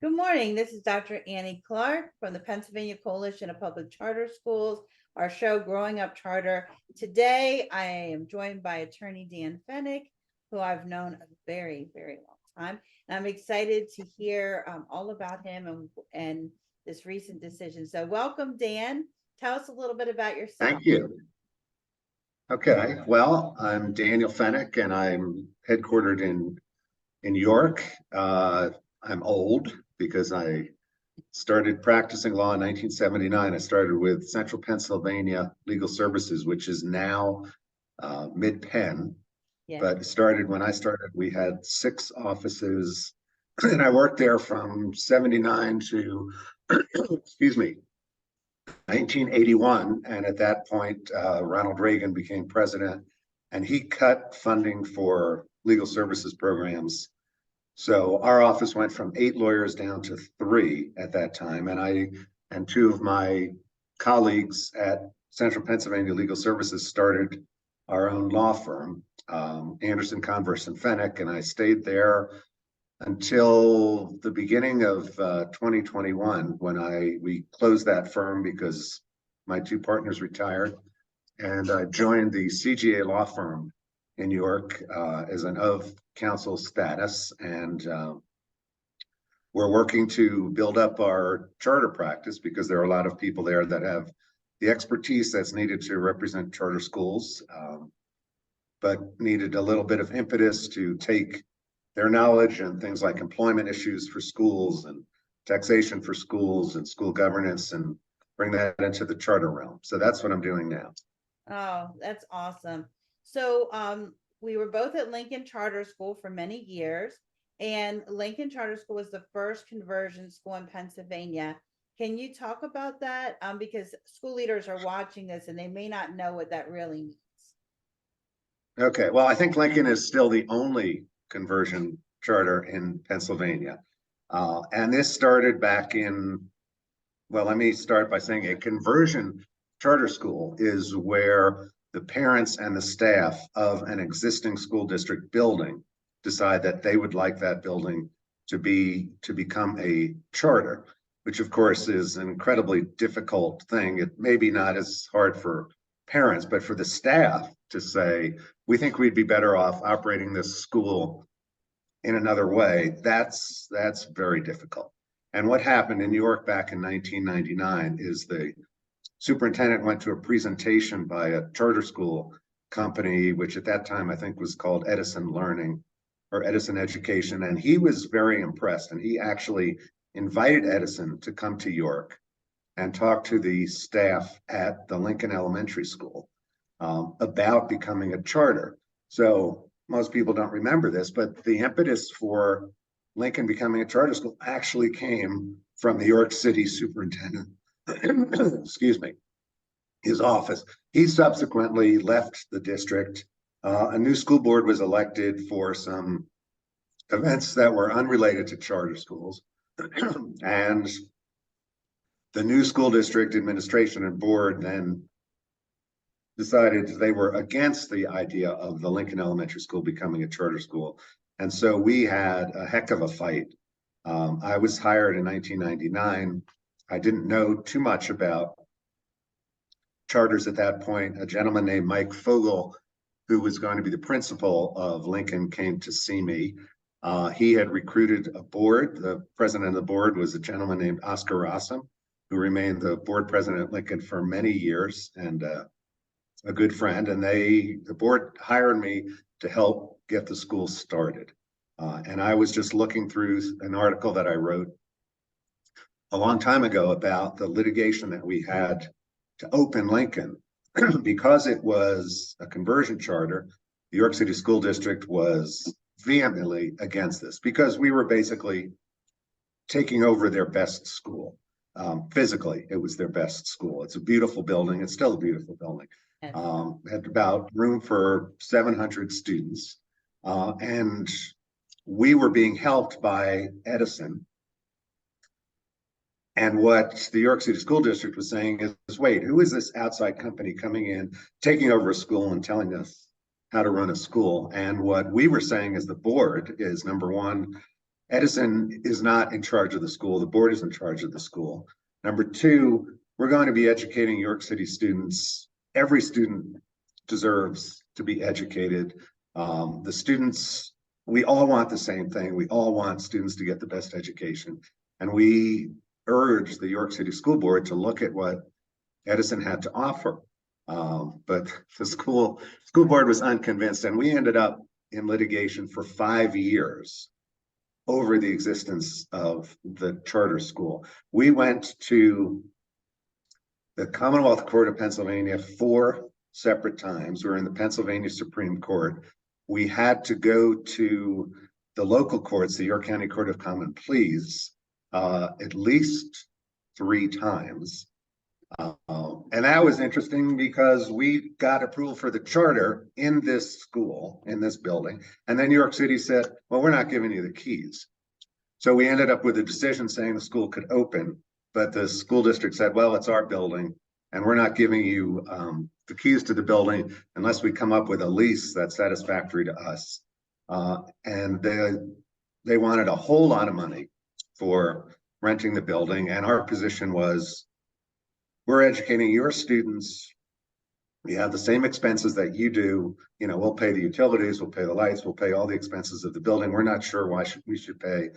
Good morning. This is Dr. Annie Clark from the Pennsylvania Coalition of Public Charter Schools, our show Growing Up Charter. Today, I am joined by attorney Dan Fennick, who I've known a very, very long time. And I'm excited to hear all about him and this recent decision. So welcome, Dan. Tell us a little bit about yourself. Thank you. Okay, well, I'm Daniel Fennick, and I'm headquartered in New York. I'm old because I started practicing law in 1979. I started with Central Pennsylvania Legal Services, which is now Mid-Penn. Yeah. But it started when I started, we had 6 offices, and I worked there from 79 to, excuse me, 1981, and at that point, Ronald Reagan became president, and he cut funding for legal services programs. So our office went from 8 lawyers down to 3 at that time, and I and 2 of my colleagues at Central Pennsylvania Legal Services started our own law firm, Anderson, Converse and Fennick, and I stayed there until the beginning of 2021, when we closed that firm because my 2 partners retired, and I joined the CGA Law Firm in New York as an of counsel status, and we're working to build up our charter practice because there are a lot of people there that have the expertise that's needed to represent charter schools, but needed a little bit of impetus to take their knowledge and things like employment issues for schools and taxation for schools and school governance and bring that into the charter realm. So that's what I'm doing now. Oh, that's awesome. So we were both at Lincoln Charter School for many years, and Lincoln Charter School was the first conversion school in Pennsylvania. Can you talk about that? Because school leaders are watching this and they may not know what that really means. Okay, well, I think Lincoln is still the only conversion charter in Pennsylvania. And this started back in, well, let me start by saying a conversion charter school is where the parents and the staff of an existing school district building decide that they would like that building to become a charter, which of course is an incredibly difficult thing. It may be not as hard for parents, but for the staff to say, we think we'd be better off operating this school in another way, that's very difficult. And what happened in New York back in 1999 is the superintendent went to a presentation by a charter school company, which at that time I think was called Edison Learning or Edison Education, and he was very impressed, and he actually invited Edison to come to York and talk to the staff at the Lincoln Elementary School about becoming a charter. So most people don't remember this, but the impetus for Lincoln becoming a charter school actually came from the York City superintendent, excuse me, his office. He subsequently left the district. A new school board was elected for some events that were unrelated to charter schools. And the new school district administration and board then decided they were against the idea of the Lincoln Elementary School becoming a charter school. And so we had a heck of a fight. I was hired in 1999. I didn't know too much about charters at that point. A gentleman named Mike Fogel, who was going to be the principal of Lincoln, came to see me. He had recruited a board. The president of the board was a gentleman named Oscar Rossum, who remained the board president at Lincoln for many years and a good friend. And the board hired me to help get the school started. And I was just looking through an article that I wrote a long time ago about the litigation that we had to open Lincoln. Because it was a conversion charter, the York City School District was vehemently against this because we were basically taking over their best school. Physically, it was their best school. It's a beautiful building. It's still a beautiful building. Had about room for 700 students. And we were being helped by Edison. And what the York City School District was saying is, wait, who is this outside company coming in, taking over a school and telling us how to run a school? And what we were saying as the board is, number one, Edison is not in charge of the school. The board is in charge of the school. Number two, we're going to be educating York City students. Every student deserves to be educated. The students, we all want the same thing. We all want students to get the best education. And we urge the York City School Board to look at what Edison had to offer. But the school board was unconvinced, and we ended up in litigation for 5 years over the existence of the charter school. We went to the Commonwealth Court of Pennsylvania 4 separate times. We were in the Pennsylvania Supreme Court. We had to go to the local courts, the York County Court of Common Pleas, at least 3 times. And that was interesting because we got approval for the charter in this school, in this building. And then New York City said, well, we're not giving you the keys. So we ended up with a decision saying the school could open, but the school district said, well, it's our building and we're not giving you the keys to the building unless we come up with a lease that's satisfactory to us. And they wanted a whole lot of money for renting the building. And our position was, we're educating your students. We have the same expenses that you do. You know, we'll pay the utilities, we'll pay the lights, we'll pay all the expenses of the building. We're not sure why we should pay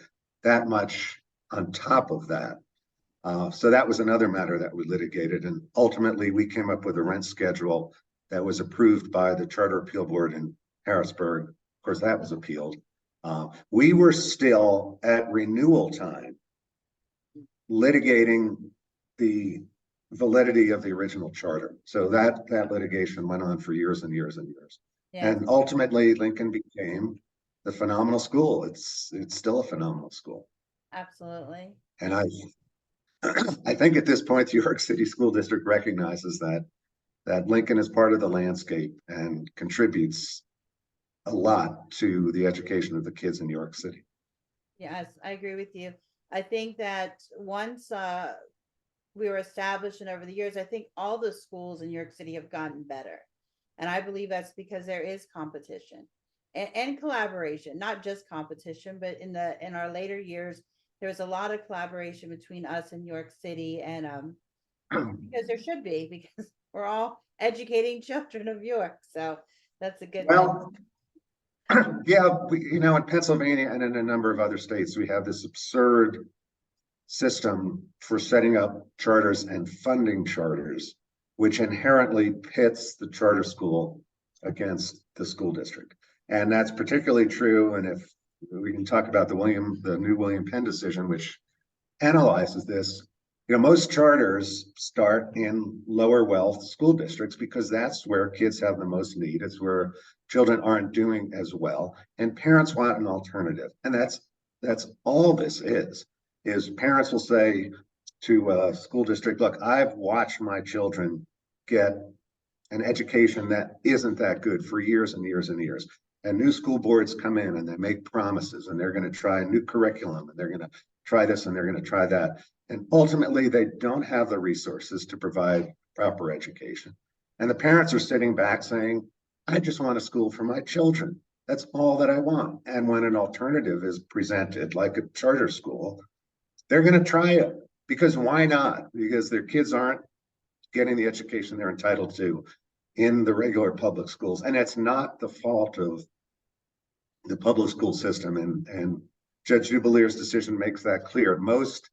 that much on top of that. So that was another matter that we litigated. And ultimately we came up with a rent schedule that was approved by the Charter Appeal Board in Harrisburg. Of course, that was appealed. We were still at renewal time litigating the validity of the original charter. So that litigation went on for years and years and years. Yeah. And ultimately Lincoln became the phenomenal school. It's still a phenomenal school. Absolutely. And I think at this point, the York City School District recognizes that Lincoln is part of the landscape and contributes a lot to the education of the kids in New York City. Yes, I agree with you. I think that once we were established and over the years, I think all the schools in New York City have gotten better. And I believe that's because there is competition and collaboration, not just competition, but in our later years, there was a lot of collaboration between us and New York City, and because there should be, because we're all educating children of York. So that's a good thing. Yeah, in Pennsylvania and in a number of other states, we have this absurd system for setting up charters and funding charters, which inherently pits the charter school against the school district. And that's particularly true. And if we can talk about the new William Penn decision, which analyzes this, most charters start in lower wealth school districts because that's where kids have the most need. It's where children aren't doing as well. And parents want an alternative. And that's all this is parents will say to a school district, look, I've watched my children get an education that isn't that good for years and years and years. And new school boards come in and they make promises and they're going to try a new curriculum and they're going to try this and they're going to try that. And ultimately they don't have the resources to provide proper education. And the parents are sitting back saying, I just want a school for my children. That's all that I want. And when an alternative is presented, like a charter school, they're going to try it, because why not? Because their kids aren't getting the education they're entitled to in the regular public schools. And it's not the fault of the public school system. And Judge Dubalier's decision makes that clear. Most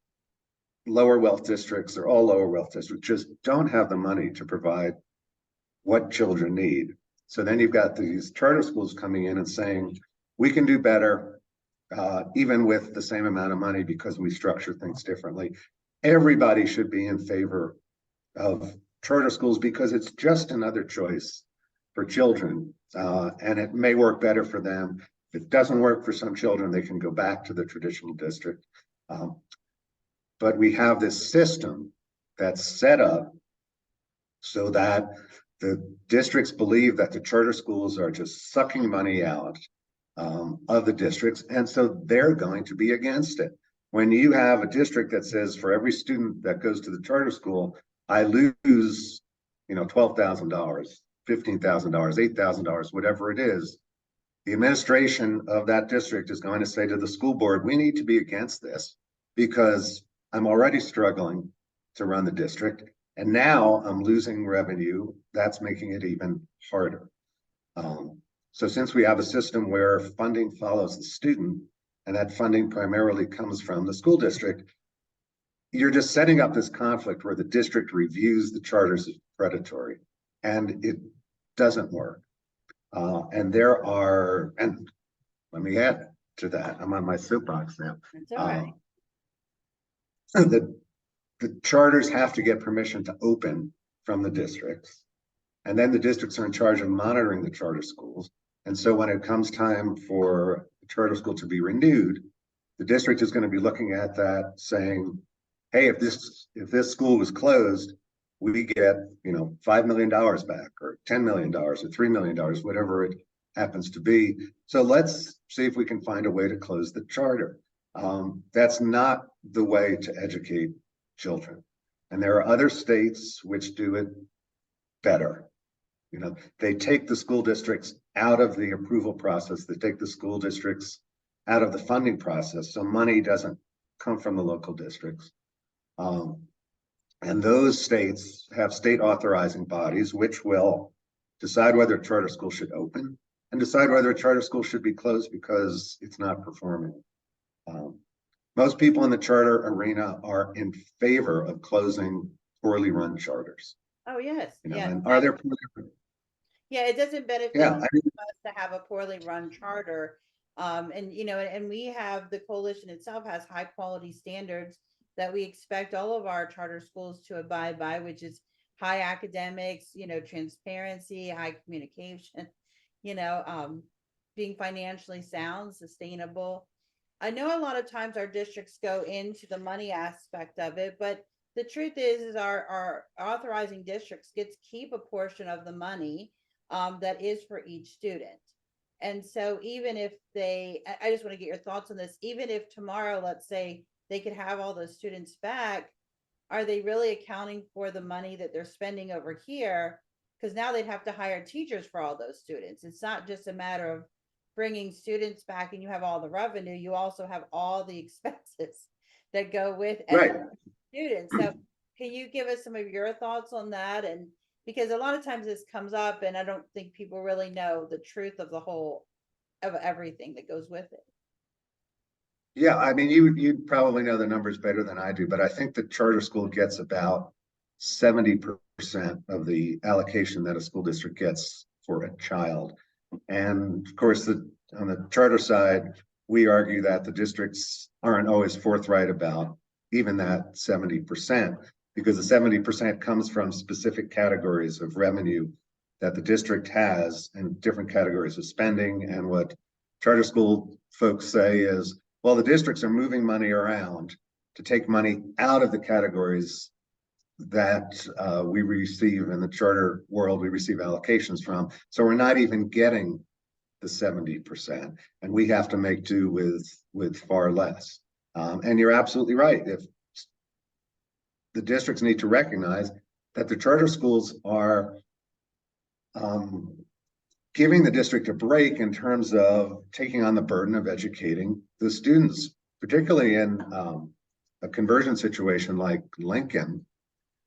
lower wealth districts, or all lower wealth districts, just don't have the money to provide what children need. So then you've got these charter schools coming in and saying, we can do better, even with the same amount of money, because we structure things differently. Everybody should be in favor of charter schools because it's just another choice for children, and it may work better for them. If it doesn't work for some children, they can go back to the traditional district. But we have this system that's set up so that the districts believe that the charter schools are just sucking money out of the districts, and so they're going to be against it. When you have a district that says for every student that goes to the charter school, I lose, $12,000, $15,000, $8,000, whatever it is, the administration of that district is going to say to the school board, we need to be against this because I'm already struggling to run the district. And now I'm losing revenue. That's making it even harder. So since we have a system where funding follows the student, and that funding primarily comes from the school district, you're just setting up this conflict where the district reviews the charters as predatory, and it doesn't work. And let me add to that. I'm on my soapbox now. It's all right. The charters have to get permission to open from the districts. And then the districts are in charge of monitoring the charter schools. And so when it comes time for the charter school to be renewed, the district is going to be looking at that saying, hey, if this school was closed, we get, $5 million back, or $10 million, or $3 million, whatever it happens to be. So let's see if we can find a way to close the charter. That's not the way to educate children. And there are other states which do it better. They take the school districts out of the approval process. They take the school districts out of the funding process. So money doesn't come from the local districts. And those states have state authorizing bodies, which will decide whether a charter school should open and decide whether a charter school should be closed because it's not performing. Most people in the charter arena are in favor of closing poorly run charters. Oh, yes. Yeah. And are there? Yeah, it doesn't benefit Yeah, us to have a poorly run charter. And we have, the coalition itself has high quality standards that we expect all of our charter schools to abide by, which is high academics, transparency, high communication, being financially sound, sustainable. I know a lot of times our districts go into the money aspect of it, but the truth is our authorizing districts gets to keep a portion of the money that is for each student. And so even if I just want to get your thoughts on this, even if tomorrow, let's say they could have all those students back, are they really accounting for the money that they're spending over here? Because now they'd have to hire teachers for all those students. It's not just a matter of bringing students back and you have all the revenue, you also have all the expenses that go with students. So can you give us some of your thoughts on that? And because a lot of times this comes up and I don't think people really know the truth of of everything that goes with it. Yeah, I mean, you probably know the numbers better than I do, but I think the charter school gets about 70% of the allocation that a school district gets for a child. And of course, on the charter side, we argue that the districts aren't always forthright about even that 70%, because the 70% comes from specific categories of revenue that the district has and different categories of spending. And what charter school folks say is, well, the districts are moving money around to take money out of the categories that we receive in the charter world, we receive allocations from. So we're not even getting the 70%, and we have to make do with far less. And you're absolutely right. If the districts need to recognize that the charter schools are giving the district a break in terms of taking on the burden of educating the students, particularly in a conversion situation like Lincoln.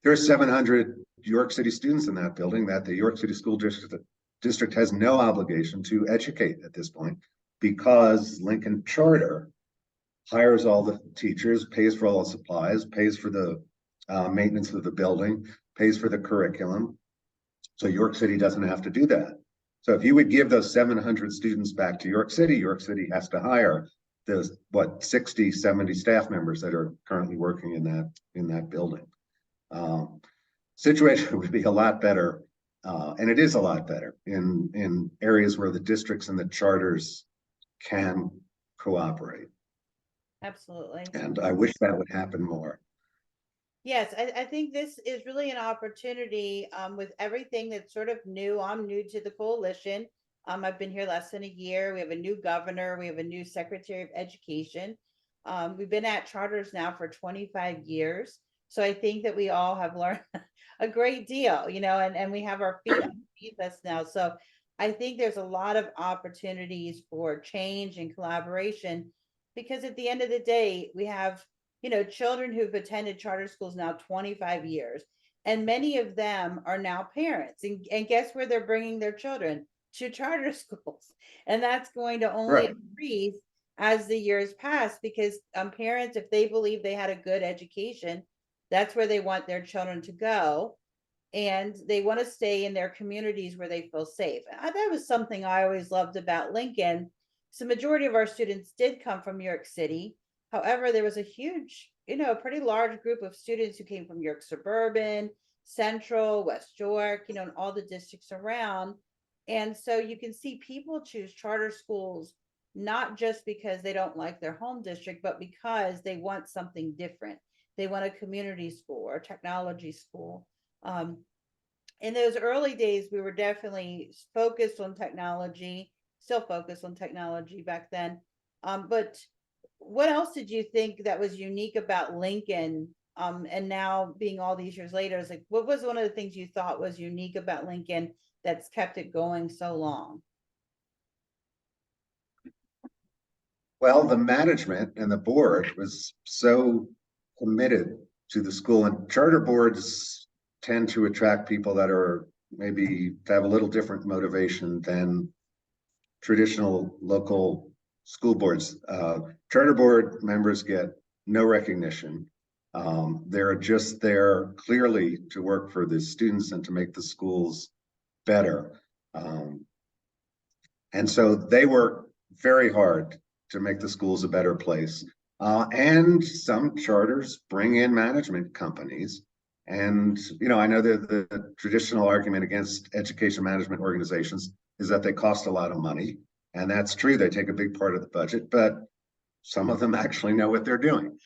There are 700 York City students in that building that the York City School District has no obligation to educate at this point, because Lincoln Charter hires all the teachers, pays for all the supplies, pays for the maintenance of the building, pays for the curriculum. So York City doesn't have to do that. So if you would give those 700 students back to York City has to hire the 60, 70 staff members that are currently working in that building. Situation would be a lot better, and it is a lot better in areas where the districts and the charters can cooperate. Absolutely. And I wish that would happen more. Yes, I think this is really an opportunity with everything that's sort of new. I'm new to the coalition. I've been here less than a year. We have a new governor. We have a new secretary of education. We've been at charters now for 25 years. So I think that we all have learned a great deal, and we have our feet underneath us now. So I think there's a lot of opportunities for change and collaboration, because at the end of the day, we have, children who've attended charter schools now 25 years, and many of them are now parents. And guess where they're bringing their children? To charter schools. And that's going to only Right. increase as the years pass, because parents, if they believe they had a good education, that's where they want their children to go, and they want to stay in their communities where they feel safe. That was something I always loved about Lincoln. So majority of our students did come from New York City. However, there was a huge, a pretty large group of students who came from New York Suburban, Central, West York, and all the districts around. And so you can see people choose charter schools not just because they don't like their home district, but because they want something different. They want a community school or technology school. Um, in those early days, we were definitely focused on technology, still focused on technology back then. But what else did you think that was unique about Lincoln? And now being all these years later, it's like, what was one of the things you thought was unique about Lincoln that's kept it going so long? Well, the management and the board was so committed to the school, and charter boards tend to attract people that are maybe have a little different motivation than traditional local school boards. Charter board members get no recognition. They're just there clearly to work for the students and to make the schools better. And so they work very hard to make the schools a better place. And some charters bring in management companies. And, I know that the traditional argument against education management organizations is that they cost a lot of money. And that's true. They take a big part of the budget, but some of them actually know what they're doing.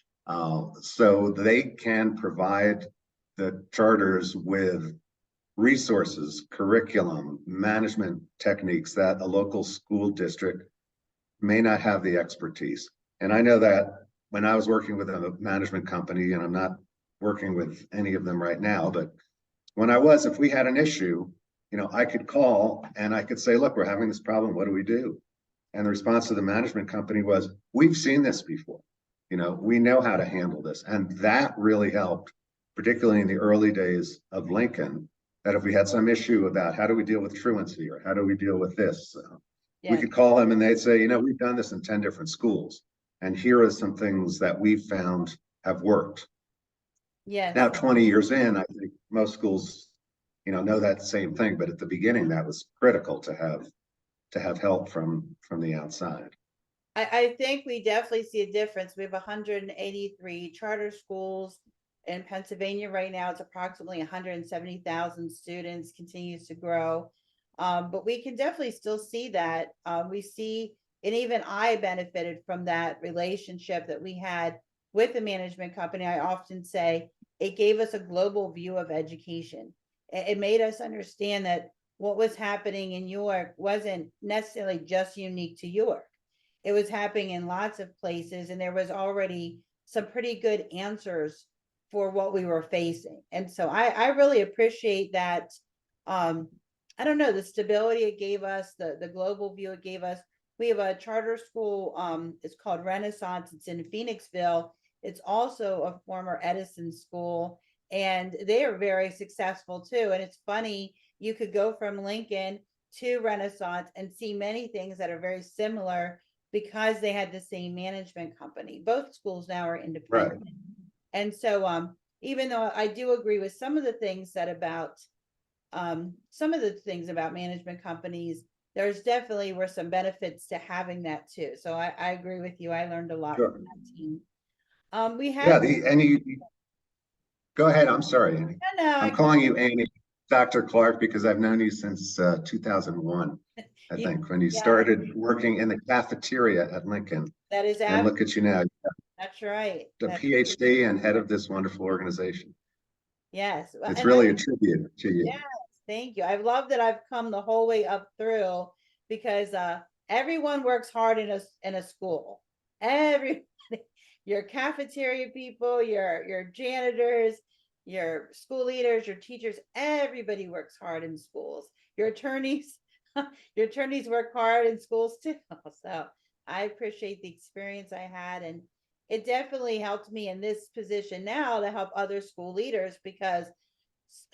So they can provide the charters with resources, curriculum, management techniques that a local school district may not have the expertise. And I know that when I was working with a management company, and I'm not working with any of them right now, but when I was, if we had an issue, I could call and I could say, look, we're having this problem. What do we do? And the response of the management company was, we've seen this before. We know how to handle this. And that really helped, particularly in the early days of Lincoln, that if we had some issue about how do we deal with truancy or how do we deal with this, we Yeah. could call them and they'd say, we've done this in 10 different schools. And here are some things that we've found have worked. Yes. Now, 20 years in, I think most schools, know that same thing. But at the beginning, that was critical to have help from the outside. I think we definitely see a difference. We have 183 charter schools in Pennsylvania right now. It's approximately 170,000 students, continues to grow. But we can definitely still see that. We see, and even I benefited from that relationship that we had with the management company. I often say it gave us a global view of education. It made us understand that what was happening in York wasn't necessarily just unique to York. It was happening in lots of places, and there was already some pretty good answers for what we were facing. And so I really appreciate that. I don't know, the stability it gave us, the global view it gave us. We have a charter school, it's called Renaissance. It's in Phoenixville. It's also a former Edison school, and they are very successful too. And it's funny, you could go from Lincoln to Renaissance and see many things that are very similar because they had the same management company. Both schools now are independent. Right. And so even though I do agree with some of the things about management companies, there's definitely were some benefits to having that too. So I agree with you. I learned a lot Sure. from that team. We Yeah. had And you go ahead. I'm sorry, Annie. I'm no, calling you Annie, Dr. Clark, because I've known you since 2001. I you, think when you yeah, started working in the cafeteria at Lincoln, that is and look at you now, that's right. a PhD and head of this wonderful organization. Yes. It's And really a tribute to you. yes, thank you. I love that I've come the whole way up through, because everyone works hard in a school. Every your cafeteria people, your janitors, your school leaders, your teachers, everybody works hard in schools. Your attorneys, your attorneys work hard in schools too. So I appreciate the experience I had, and it definitely helped me in this position now to help other school leaders, because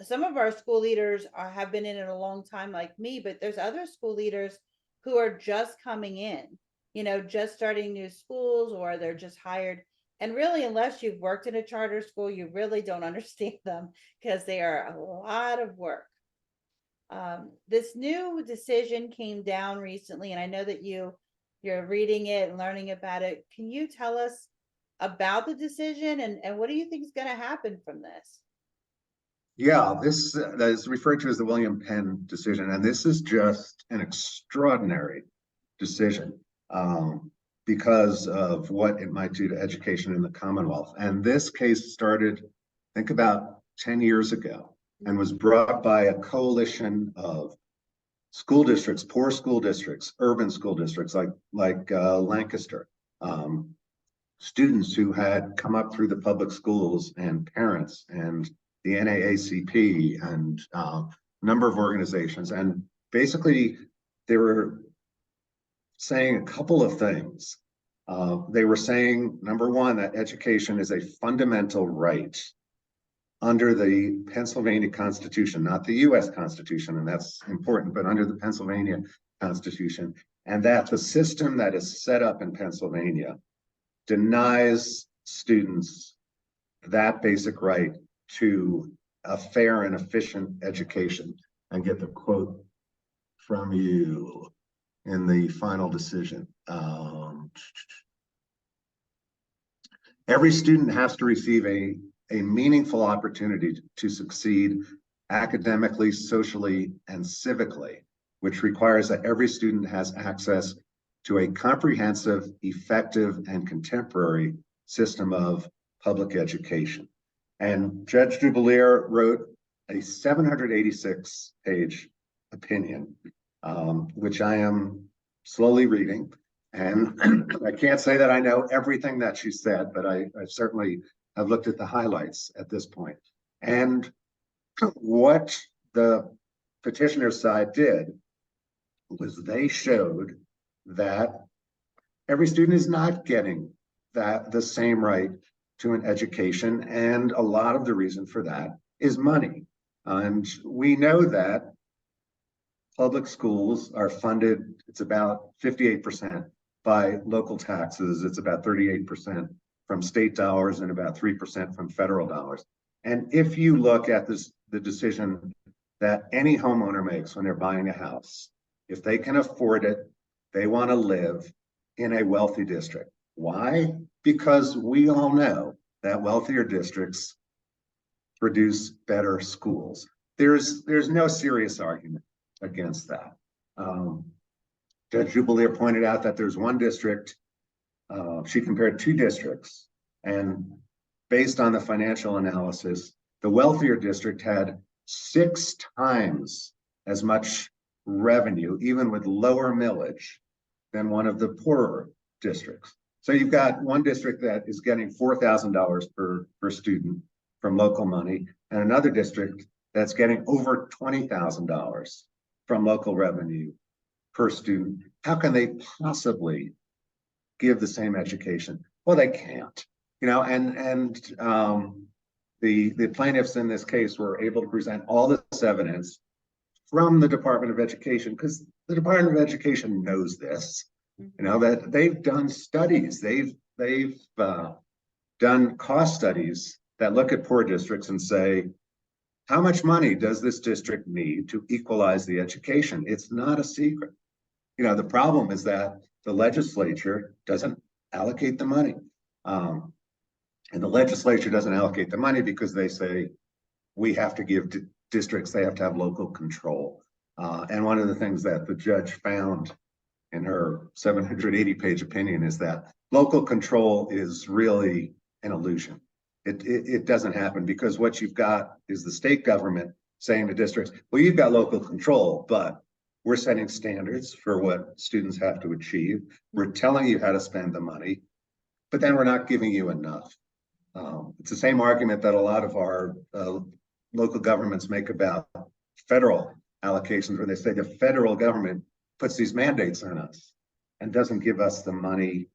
some of our school leaders have been in it a long time like me, but there's other school leaders who are just coming in, just starting new schools, or they're just hired. And really, unless you've worked in a charter school, you really don't understand them, because they are a lot of work. This new decision came down recently, and I know that you're reading it and learning about it. Can you tell us about the decision, and what do you think is going to happen from this? Yeah, this is referred to as the William Penn decision, and this is just an extraordinary decision because of what it might do to education in the Commonwealth. And this case started, I think, about 10 years ago, and was brought by a coalition of school districts, poor school districts, urban school districts like Lancaster, students who had come up through the public schools, and parents, and the NAACP, and a number of organizations. And basically, they were saying a couple of things. They were saying, number one, that education is a fundamental right under the Pennsylvania Constitution, not the US Constitution, and that's important, but under the Pennsylvania Constitution, and that the system that is set up in Pennsylvania denies students that basic right to a fair and efficient education. And get the quote from you in the final decision. Every student has to receive a meaningful opportunity to succeed academically, socially, and civically, which requires that every student has access to a comprehensive, effective, and contemporary system of public education. And Judge Dubelier wrote a 786-page opinion, which I am slowly reading. And I can't say that I know everything that she said, but I certainly have looked at the highlights at this point. And what the petitioner's side did was they showed that every student is not getting the same right to an education, and a lot of the reason for that is money. And we know that public schools are funded, it's about 58% by local taxes, it's about 38% from state dollars, and about 3% from federal dollars. And if you look at the decision that any homeowner makes when they're buying a house, if they can afford it, they want to live in a wealthy district. Why? Because we all know that wealthier districts produce better schools. There's no serious argument against that. Judge Dubelier pointed out that there's one district, she compared two districts, and based on the financial analysis, the wealthier district had 6 times as much revenue, even with lower millage, than one of the poorer districts. So you've got one district that is getting $4,000 per student from local money, and another district that's getting over $20,000 from local revenue per student. How can they possibly give the same education? Well, they can't. The plaintiffs in this case were able to present all this evidence from the Department of Education, because the Department of Education knows this. That they've done studies, they've done cost studies that look at poor districts and say, how much money does this district need to equalize the education? It's not a secret. The problem is that the legislature doesn't allocate the money. And the legislature doesn't allocate the money because they say, we have to give districts, they have to have local control. And one of the things that the judge found in her 780-page opinion is that local control is really an illusion. It doesn't happen, because what you've got is the state government saying to districts, well, you've got local control, but we're setting standards for what students have to achieve. We're telling you how to spend the money, but then we're not giving you enough. It's the same argument that a lot of our local governments make about federal allocations where they say the federal government puts these mandates on us and doesn't give us the money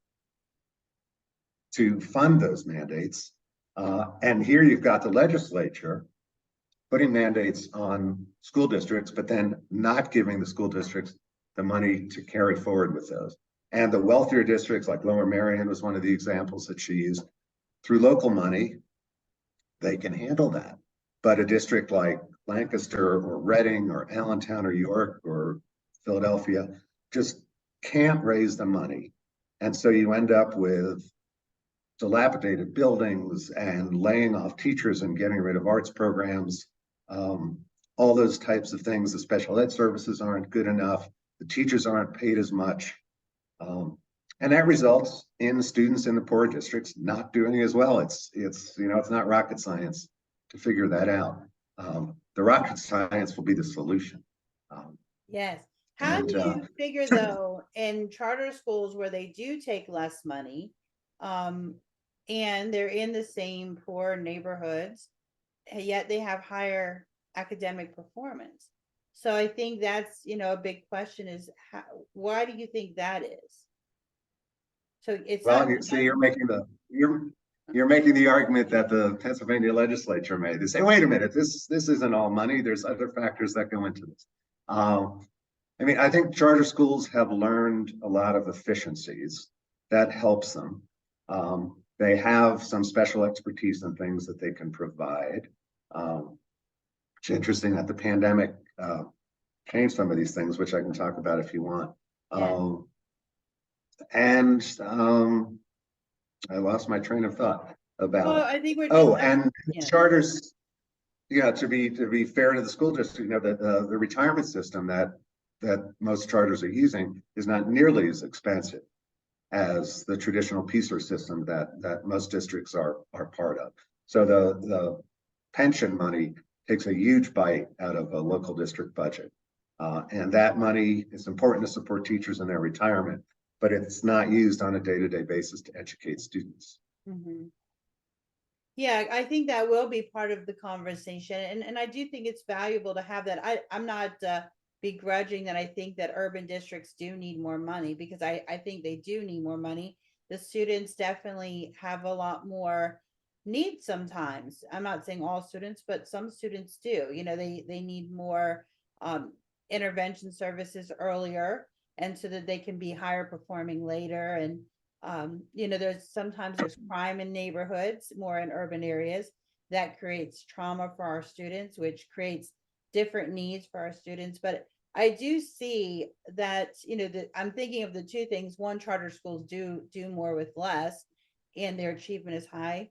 to fund those mandates. And here you've got the legislature putting mandates on school districts, but then not giving the school districts the money to carry forward with those. And the wealthier districts, like Lower Merion was one of the examples that she used, through local money, they can handle that. But a district like Lancaster or Reading or Allentown or York or Philadelphia just can't raise the money. And so you end up with dilapidated buildings and laying off teachers and getting rid of arts programs, all those types of things. The special ed services aren't good enough. The teachers aren't paid as much. And that results in students in the poor districts not doing as well. It's not rocket science to figure that out. The rocket science will be the solution. Yes. How do you figure though, in charter schools where they do take less money, and they're in the same poor neighborhoods, yet they have higher academic performance? So I think that's, a big question is why do you think that is? So it's well, you're making the argument that the Pennsylvania legislature made. They say, wait a minute, this isn't all money. There's other factors that go into this. I think charter schools have learned a lot of efficiencies that helps them. They have some special expertise and things that they can provide. It's interesting that the pandemic changed some of these things, which I can talk about if you want. Yeah. I lost my train of thought about. Well, I think we're just charters. Yeah, to be fair to the school district, the retirement system that most charters are using is not nearly as expensive as the traditional PSER system that most districts are part of. So the pension money takes a huge bite out of a local district budget. And that money is important to support teachers in their retirement, but it's not used on a day-to-day basis to educate students. Mm-hmm. Yeah, I think that will be part of the conversation. And I do think it's valuable to have that. I'm not begrudging that. I think that urban districts do need more money, because I think they do need more money. The students definitely have a lot more needs sometimes. I'm not saying all students, but some students do. They need more intervention services earlier, and so that they can be higher performing later. And there's crime in neighborhoods, more in urban areas, that creates trauma for our students, which creates different needs for our students. But I do see that, I'm thinking of the two things. One, charter schools do more with less, and their achievement is high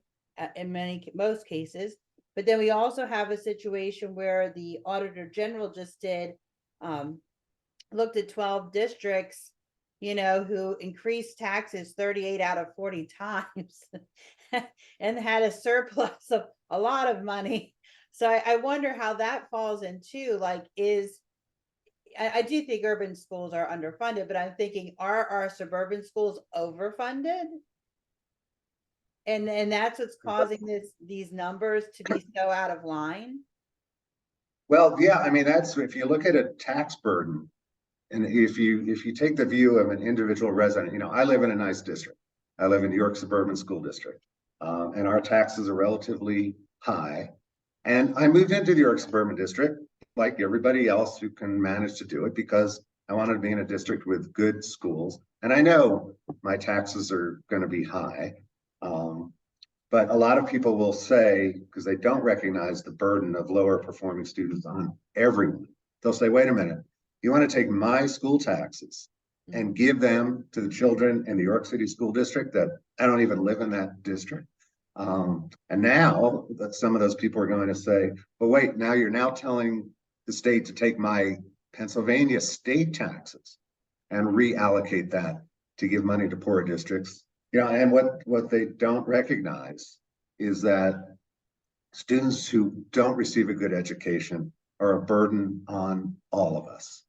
in most cases. But then we also have a situation where the Auditor General just looked at 12 districts, who increased taxes 38 out of 40 times and had a surplus of a lot of money. So I wonder how that falls into, I do think urban schools are underfunded, but I'm thinking, are our suburban schools overfunded? And that's what's causing these numbers to be so out of line. Well, yeah, that's, if you look at a tax burden, and if you take the view of an individual resident, I live in a nice district. I live in New York Suburban School District, and our taxes are relatively high. And I moved into the New York Suburban District, like everybody else who can manage to do it, because I wanted to be in a district with good schools. And I know my taxes are going to be high. But a lot of people will say, because they don't recognize the burden of lower performing students on everyone, they'll say, wait a minute, you want to take my school taxes and give them to the children in the New York City School District that I don't even live in that district? And now that some of those people are going to say, well, wait, now you're now telling the state to take my Pennsylvania state taxes and reallocate that to give money to poor districts. And what they don't recognize is that students who don't receive a good education are a burden on all of us,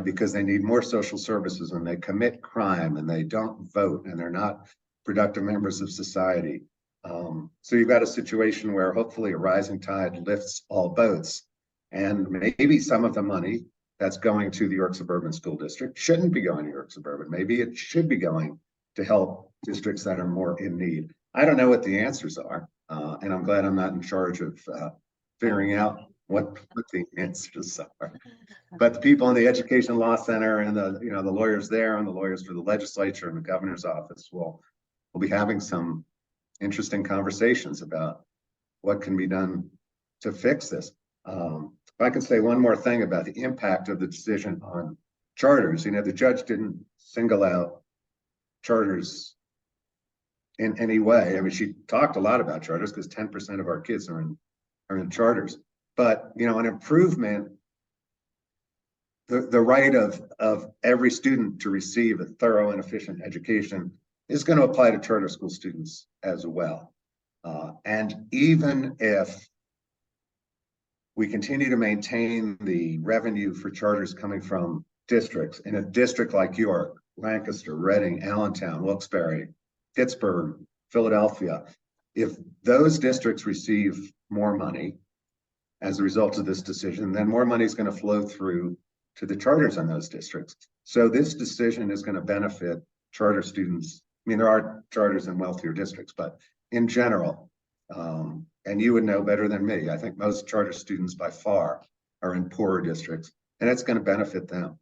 because they need more social services, and they commit crime, and they don't vote, and they're not productive members of society. So you've got a situation where hopefully a rising tide lifts all boats, And maybe some of the money that's going to the York Suburban School District shouldn't be going to York Suburban. Maybe it should be going to help districts that are more in need. I don't know what the answers are, and I'm glad I'm not in charge of figuring out what the answers are. But the people in the Education Law Center and the the lawyers there and the lawyers for the legislature and the governor's office will be having some interesting conversations about what can be done to fix this. If I could say one more thing about the impact of the decision on charters, the judge didn't single out charters in any way. I mean, she talked a lot about charters because 10% of our kids are in charters. But an improvement, the right of every student to receive a thorough and efficient education is going to apply to charter school students as well. And even if we continue to maintain the revenue for charters coming from districts, in a district like York, Lancaster, Reading, Allentown, Wilkes-Barre, Pittsburgh, Philadelphia, if those districts receive more money as a result of this decision, then more money is going to flow through to the charters in those districts. So this decision is going to benefit charter students. I mean, there are charters in wealthier districts, but in general, and you would know better than me, I think most charter students by far are in poorer districts, and it's going to benefit them.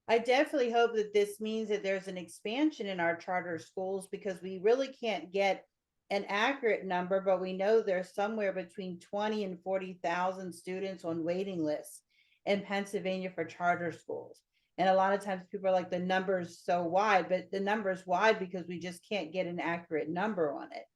I definitely hope that this means that there's an expansion in our charter schools, because we really can't get an accurate number, but we know there's somewhere between 20 and 40,000 students on waiting lists in Pennsylvania for charter schools. And a lot of times people are like, the number's so wide, but the number's wide because we just can't get an accurate number on it,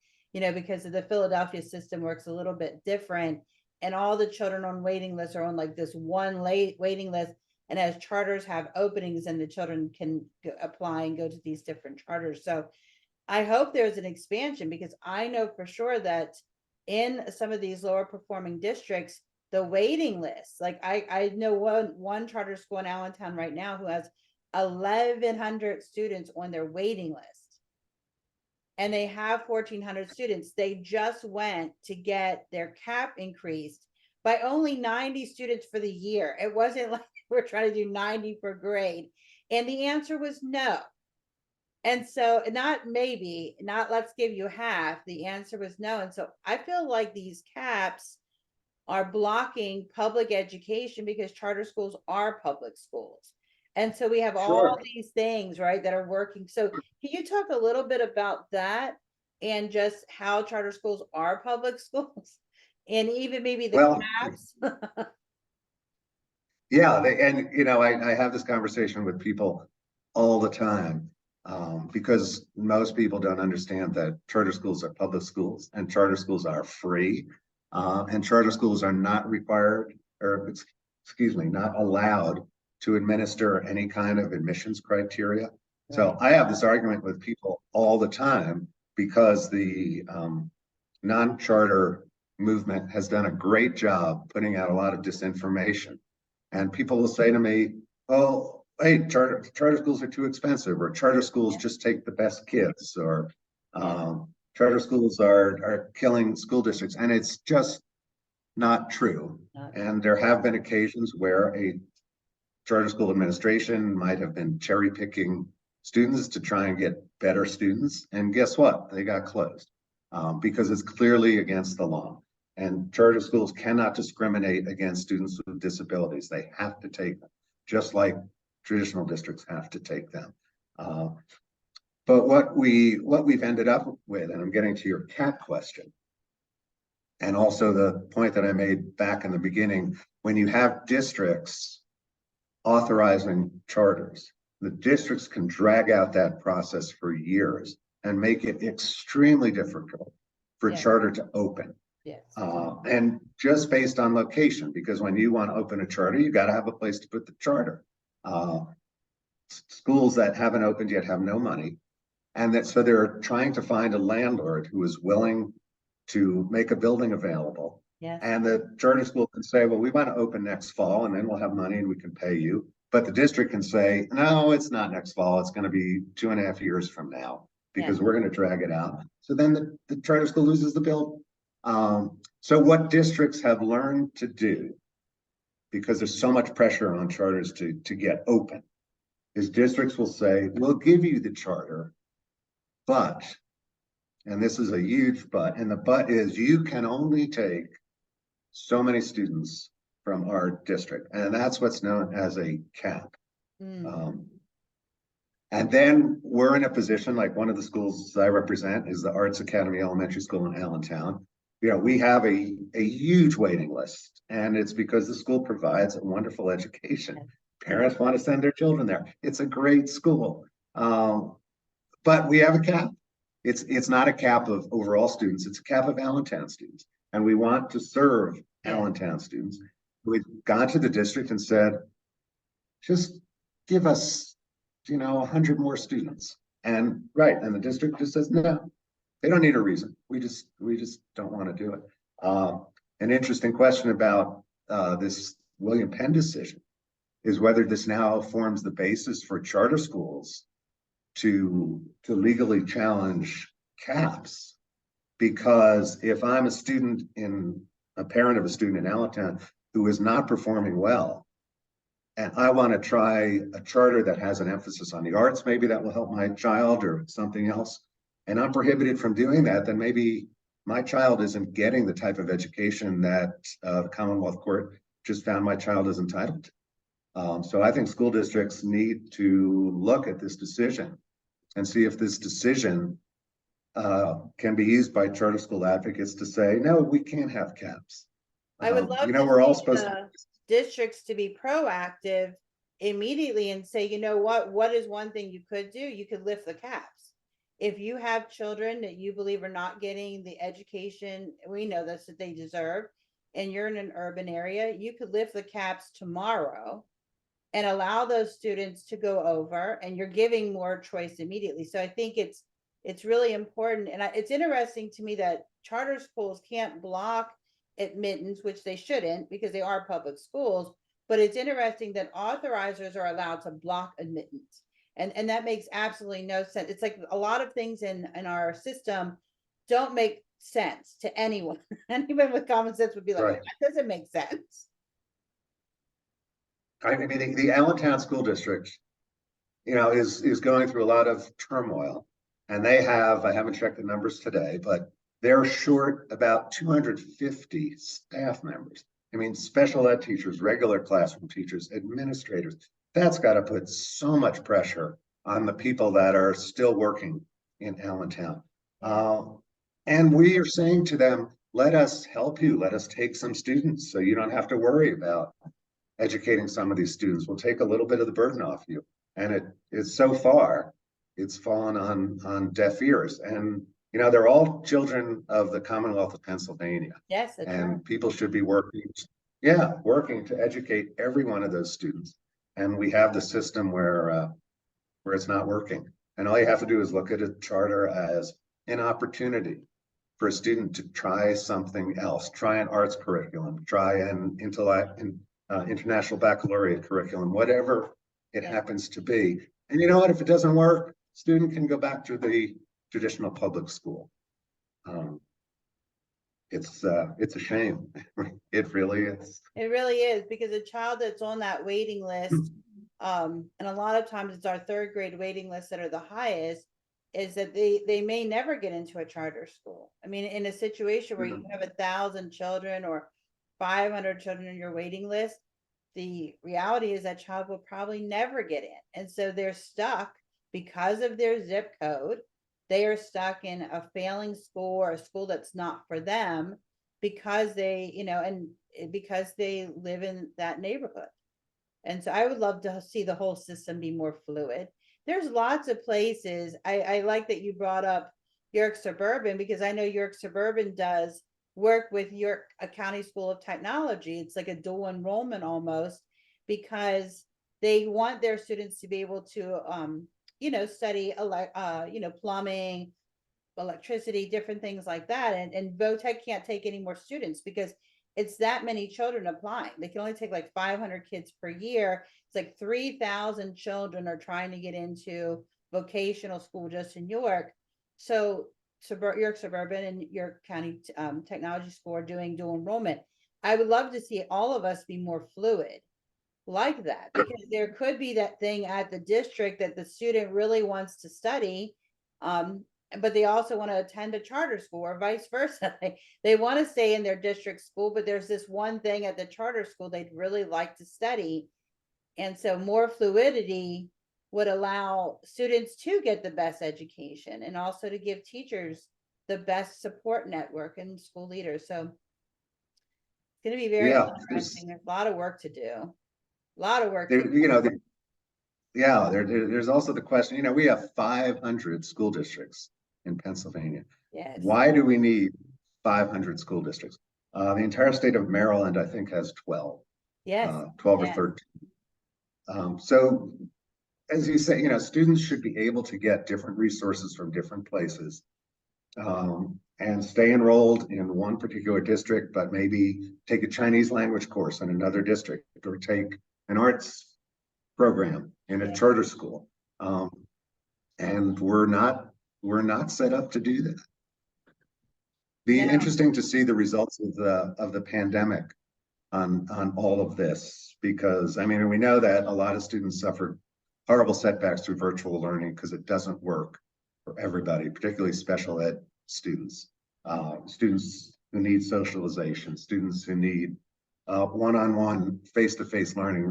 because the Philadelphia system works a little bit different. And all the children on waiting lists are on like this one waiting list. And as charters have openings, and the children can apply and go to these different charters. So I hope there's an expansion, because I know for sure that in some of these lower performing districts, the waiting list, like I know one charter school in Allentown right now who has 1,100 students on their waiting list, and they have 1,400 students. They just went to get their cap increased by only 90 students for the year. It wasn't like we're trying to do 90 per grade. And the answer was no. And so not let's give you half. The answer was no. And so I feel like these caps are blocking public education, because charter schools are public schools. And so we have all these things, right, that are working. So can you talk a little bit about that, and just how charter schools are public schools, and even maybe the caps? Yeah, I have this conversation with people all the time, because most people don't understand that charter schools are public schools, and charter schools are free, and charter schools are not required, or not allowed to administer any kind of admissions criteria. Right. So I have this argument with people all the time, because the non-charter movement has done a great job putting out a lot of disinformation. And people will say to me, "Oh, hey, charter schools are too expensive," or "charter schools just take the best kids," or "charter schools are killing school districts." And it's just not true. And there have been occasions where a charter school administration might have been cherry picking students to try and get better students. And guess what? They got closed, because it's clearly against the law. And charter schools cannot discriminate against students with disabilities. They have to take them, just like traditional districts have to take them. But what we've ended up with, and I'm getting to your CAP question, and also the point that I made back in the beginning, when you have districts authorizing charters, the districts can drag out that process for years and make it extremely difficult for charter to open. Yes. And just based on location, because when you want to open a charter, you got to have a place to put the charter. Schools that haven't opened yet have no money. And so they're trying to find a landlord who is willing to make a building available. Yes. And the charter school can say, "Well, we want to open next fall, and then we'll have money and we can pay you." But the district can say, "No, it's not next fall. It's going to be 2.5 years from now, because we're going to drag it out." So then the charter school loses the building. So what districts have learned to do because there's so much pressure on charters to get open, is districts will say, we'll give you the charter, but, and this is a huge but, and the but is you can only take so many students from our district, and that's what's known as a cap. And then we're in a position, like one of the schools I represent is the Arts Academy Elementary School in Allentown. You know, we have a huge waiting list, and it's because the school provides a wonderful education. Parents want to send their children there. It's a great school. But we have a cap. It's not a cap of overall students, it's a cap of Allentown students. And we want to serve Allentown students. We've gone to the district and said, just give us, 100 more students. And the district just says, no, they don't need a reason. We just don't want to do it. An interesting question about this William Penn decision is whether this now forms the basis for charter schools to legally challenge caps. Because if I'm a parent of a student in Allentown who is not performing well, and I want to try a charter that has an emphasis on the arts, maybe that will help my child or something else, and I'm prohibited from doing that, then maybe my child isn't getting the type of education that the Commonwealth Court just found my child is entitled to. So I think school districts need to look at this decision and see if this decision can be used by charter school advocates to say, no, we can't have caps. I would love we're all see supposed the districts to be proactive immediately and say, you know what is one thing you could do? You could lift the caps. If you have children that you believe are not getting the education, we know this, that they deserve, and you're in an urban area, you could lift the caps tomorrow and allow those students to go over, and you're giving more choice immediately. So I think it's really important. And it's interesting to me that charter schools can't block admittance, which they shouldn't because they are public schools, but it's interesting that authorizers are allowed to block admittance. And that makes absolutely no sense. It's like a lot of things in our system don't make sense to anyone. Anyone with common sense would be like, right. that doesn't make sense. I mean, the Allentown School District, is going through a lot of turmoil, and they have, I haven't checked the numbers today, but they're short about 250 staff members. I mean, special ed teachers, regular classroom teachers, administrators. That's got to put so much pressure on the people that are still working in Allentown. And we are saying to them, let us help you. Let us take some students so you don't have to worry about educating some of these students. We'll take a little bit of the burden off you. And it's so far, it's fallen on deaf ears. And they're all children of the Commonwealth of Pennsylvania. Yes, that's and right. People should be working to educate every one of those students. And we have the system where it's not working. And all you have to do is look at a charter as an opportunity for a student to try something else, try an arts curriculum, try an international baccalaureate curriculum, whatever it happens to be. And you know what? If it doesn't work, student can go back to the traditional public school. It's a shame. It really is. It really is, because a child that's on that waiting list, and a lot of times it's our third grade waiting lists that are the highest, is that they may never get into a charter school. I mean, in a situation where you have 1,000 children or 500 children on your waiting list, the reality is that child will probably never get in. And so they're stuck because of their zip code. They are stuck in a failing school or a school that's not for them because they, and because they live in that neighborhood. And so I would love to see the whole system be more fluid. There's lots of places. I like that you brought up York Suburban, because I know York Suburban does work with York County School of Technology. It's like a dual enrollment almost, because they want their students to be able to study plumbing, electricity, different things like that. And VOTech can't take any more students because it's that many children applying. They can only take like 500 kids per year. It's like 3,000 children are trying to get into vocational school just in York. So York Suburban and York County Technology School are doing dual enrollment. I would love to see all of us be more fluid like that, because there could be that thing at the district that the student really wants to study, um, but they also want to attend a charter school or vice versa. They want to stay in their district school, but there's this one thing at the charter school they'd really like to study. And so more fluidity would allow students to get the best education and also to give teachers the best support network and school leaders. So it's going to be very Yeah, interesting. There's a lot of work to do. A lot of work to there, yeah, there's also the question, we have 500 school districts in Pennsylvania. Yes. Why do we need 500 school districts? The entire state of Maryland, I think, has 12, Yes. 12 or Yes. 13. So as you say, students should be able to get different resources from different places, and stay enrolled in one particular district, but maybe take a Chinese language course in another district, or take an arts program in a charter school. And we're not set up to do that. Be interesting to see the results of the pandemic on all of this, because I mean, we know that a lot of students suffered horrible setbacks through virtual learning because it doesn't work for everybody, particularly special ed students, students who need socialization, students who need one-on-one, face-to-face learning.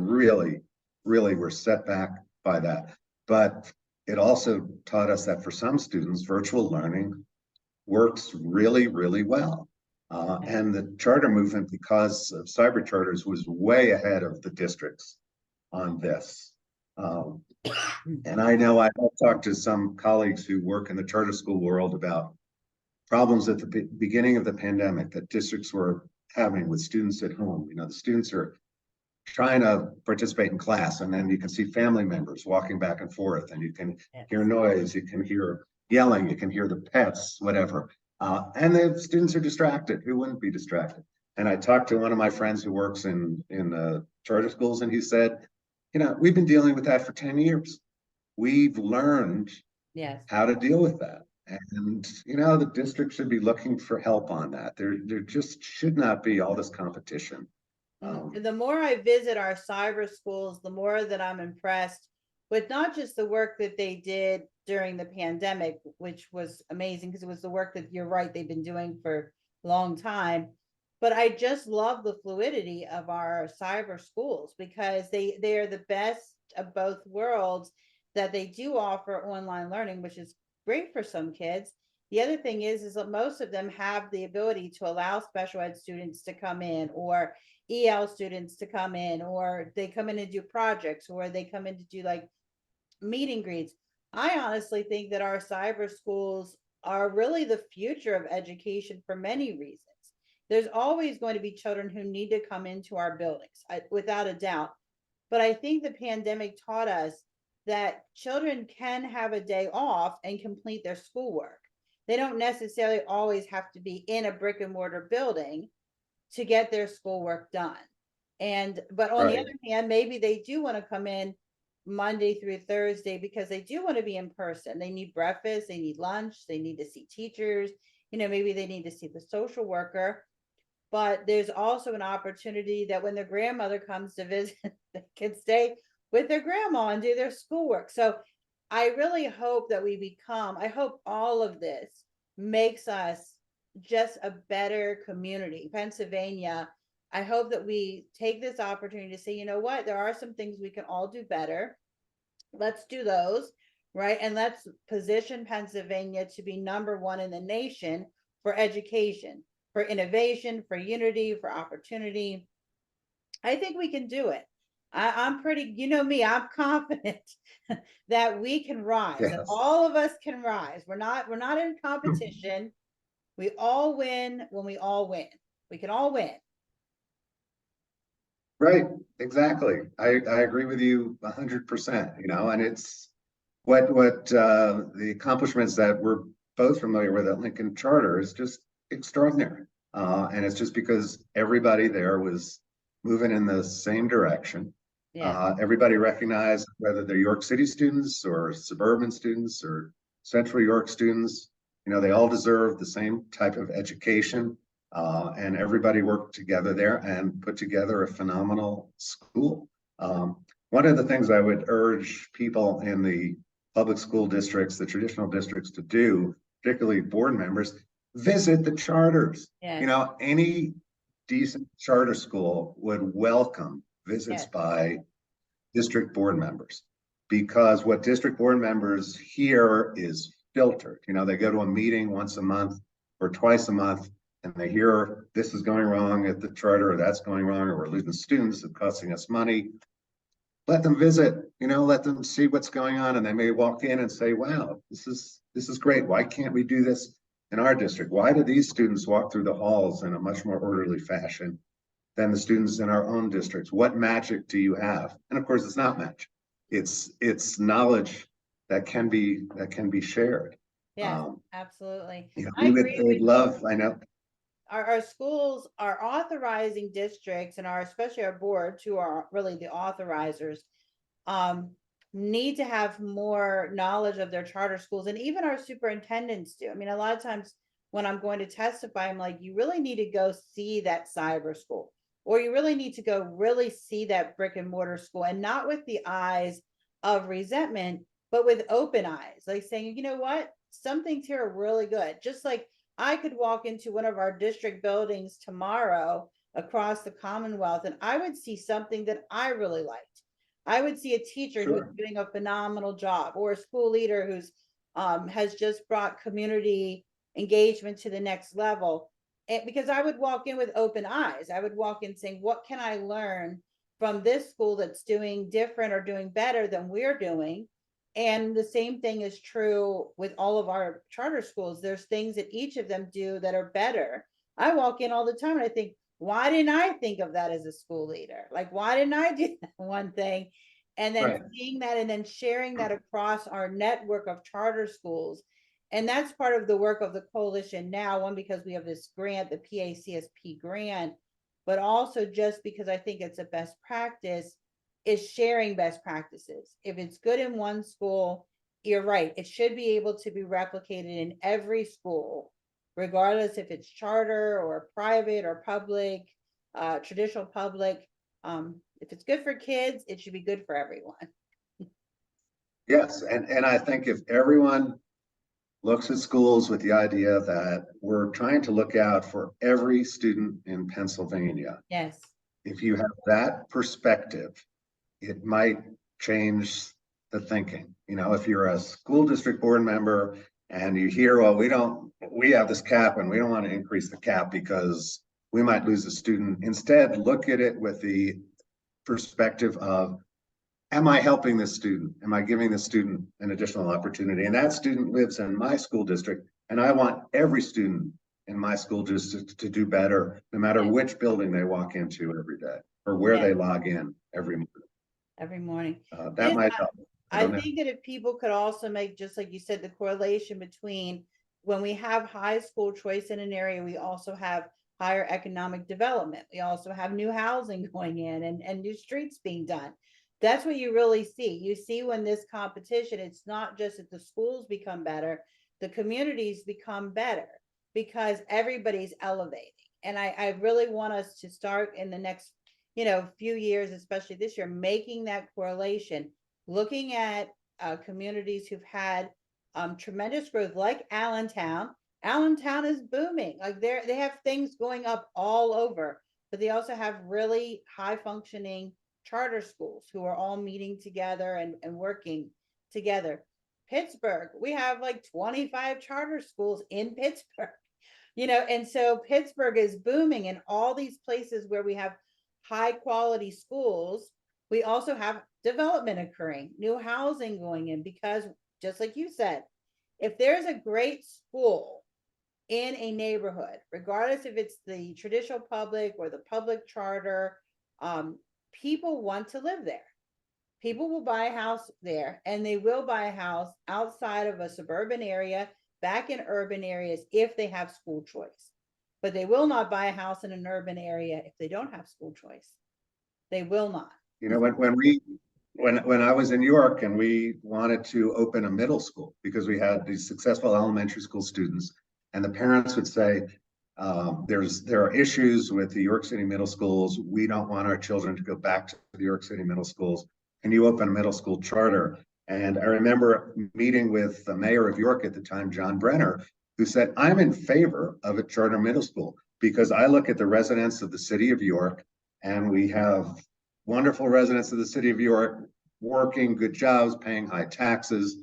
Really were set back by that. But it also taught us that for some students, virtual learning works really well. And the charter movement, because of cyber charters, was way ahead of the districts on this. And I know I've talked to some colleagues who work in the charter school world about problems at the beginning of the pandemic that districts were having with students at home. The students are trying to participate in class, and then you can see family members walking back and forth, and you can hear noise, you can hear yelling, you can hear the pets, whatever. And the students are distracted. Who wouldn't be distracted? And I talked to one of my friends who works in charter schools, and he said, we've been dealing with that for 10 years. We've learned how to deal with that. And, the district should be looking for help on that. There just should not be all this competition. The more I visit our cyber schools, the more that I'm impressed with not just the work that they did during the pandemic, which was amazing because it was the work that, you're right, they've been doing for a long time. But I just love the fluidity of our cyber schools, because they're the best of both worlds, that they do offer online learning, which is great for some kids. The other thing is that most of them have the ability to allow special ed students to come in, or EL students to come in, or they come in and do projects, or they come in to do like meet and greets. I honestly think that our cyber schools are really the future of education for many reasons. There's always going to be children who need to come into our buildings, without a doubt. But I think the pandemic taught us that children can have a day off and complete their schoolwork. They don't necessarily always have to be in a brick and mortar building to get their schoolwork done. But on the other hand, maybe they do want to come in Monday through Thursday because they do want to be in person. They need breakfast, they need lunch, they need to see teachers, maybe they need to see the social worker. But there's also an opportunity that when their grandmother comes to visit, they can stay with their grandma and do their schoolwork. So I really hope that I hope all of this makes us just a better community. Pennsylvania, I hope that we take this opportunity to say, you know what, there are some things we can all do better. Let's do those, right? And let's position Pennsylvania to be #1 in the nation for education, for innovation, for unity, for opportunity. I think we can do it. I'm pretty, me, I'm confident that we can rise, that all of us can rise. We're not in competition. We all win when we all win. We can all win. Right, exactly. I agree with you 100%, and it's what the accomplishments that we're both familiar with at Lincoln Charter is just extraordinary. And it's just because everybody there was moving in the same direction. Everybody recognized, whether they're York City students or suburban students or Central York students, they all deserve the same type of education. And everybody worked together there and put together a phenomenal school. One of the things I would urge people in the public school districts, the traditional districts, to do, particularly board members, visit the charters. Yes. You know, any decent charter school would welcome visits Yes. by district board members, because what district board members hear is filtered. You know, they go to a meeting once a month or twice a month, and they hear this is going wrong at the charter, or that's going wrong, or we're losing students, it's costing us money. Let them visit, you know, let them see what's going on, and they may walk in and say, wow, this is great. Why can't we do this in our district? Why do these students walk through the halls in a much more orderly fashion than the students in our own districts? What magic do you have? And of course, it's not magic. It's knowledge that can be shared. Yes, absolutely. You know, I agree we'd with love, I know. our schools are authorizing districts and especially our boards, who are really the authorizers, need to have more knowledge of their charter schools, and even our superintendents do. I mean, a lot of times when I'm going to testify, I'm like, you really need to go see that cyber school, or you really need to go really see that brick and mortar school, and not with the eyes of resentment, but with open eyes, like saying, you know what, some things here are really good. Just like I could walk into one of our district buildings tomorrow across the Commonwealth, and I would see something that I really liked. I would see a teacher who's doing a phenomenal job, or a school leader who's has just brought community engagement to the next level. And because I would walk in with open eyes, I would walk in saying, what can I learn from this school that's doing different or doing better than we're doing? And the same thing is true with all of our charter schools. There's things that each of them do that are better. I walk in all the time and I think, why didn't I think of that as a school leader? Like, why didn't I do that one thing? And then seeing that and then sharing that across our network of charter schools. And that's part of the work of the coalition now, one, because we have this grant, the PACSP grant, but also just because I think it's a best practice, is sharing best practices. If it's good in one school, you're right, it should be able to be replicated in every school, regardless if it's charter or private or public, traditional public. If it's good for kids, it should be good for everyone. Yes, and I think if everyone looks at schools with the idea that we're trying to look out for every student in Pennsylvania. Yes. If you have that perspective, it might change the thinking. You know, if you're a school district board member and you hear, well, we have this cap and we don't want to increase the cap because we might lose a student. Instead, look at it with the perspective of, am I helping this student? Am I giving this student an additional opportunity? And that student lives in my school district, and I want every student in my school district to do better, no matter which building they walk into every day or where they log in every morning. That might help. I think that if people could also make, just like you said, the correlation between when we have high school choice in an area, we also have higher economic development. We also have new housing going in and new streets being done. That's what you really see. You see when this competition, it's not just that the schools become better, the communities become better because everybody's elevating. And I really want us to start in the next, few years, especially this year, making that correlation, looking at communities who've had tremendous growth, like Allentown. Allentown is booming. Like they have things going up all over, but they also have really high functioning charter schools who are all meeting together and working together. Pittsburgh, we have like 25 charter schools in Pittsburgh, and so Pittsburgh is booming, and all these places where we have high quality schools, we also have development occurring, new housing going in, because just like you said, if there's a great school in a neighborhood, regardless if it's the traditional public or the public charter, people want to live there. People will buy a house there, and they will buy a house outside of a suburban area, back in urban areas, if they have school choice. But they will not buy a house in an urban area if they don't have school choice. They will not. When I was in New York and we wanted to open a middle school because we had these successful elementary school students, and the parents would say, There are issues with the York City middle schools. We don't want our children to go back to the York City middle schools. Can you open a middle school charter? And I remember meeting with the mayor of York at the time, John Brenner, who said, I'm in favor of a charter middle school because I look at the residents of the city of York, and we have wonderful residents of the city of York working good jobs, paying high taxes,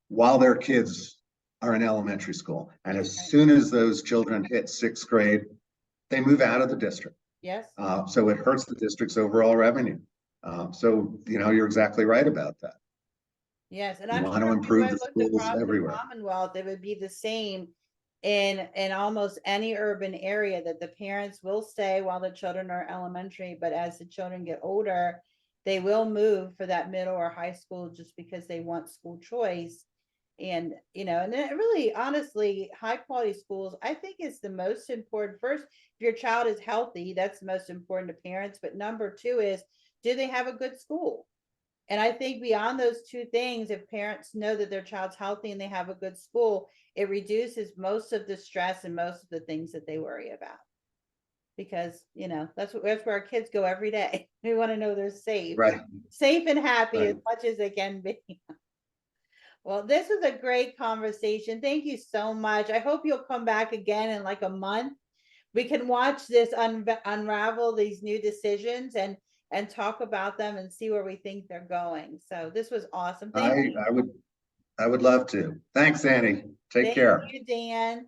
while their kids are in elementary school. And as soon as those children hit 6th grade, they move out of the district. Yes. So it hurts the district's overall revenue. So, you're exactly right about that. Yes, and We I'm want sure to if you improve guys the looked schools across the everywhere. Commonwealth, it would be the same in almost any urban area, that the parents will stay while the children are elementary, but as the children get older, they will move for that middle or high school just because they want school choice. And and then really, honestly, high quality schools, I think, is the most important. First, if your child is healthy, that's the most important to parents. But number two is, do they have a good school? And I think beyond those two things, if parents know that their child's healthy and they have a good school, it reduces most of the stress and most of the things that they worry about. Because, that's where our kids go every day. We want to know they're safe, Right. safe and happy as Right. much as they can be. Well, this was a great conversation. Thank you so much. I hope you'll come back again in like a month. We can watch this unravel these new decisions and talk about them and see where we think they're going. So this was awesome. Thank you. I would love to. Thanks, Annie. Take Thank care. you, Dan.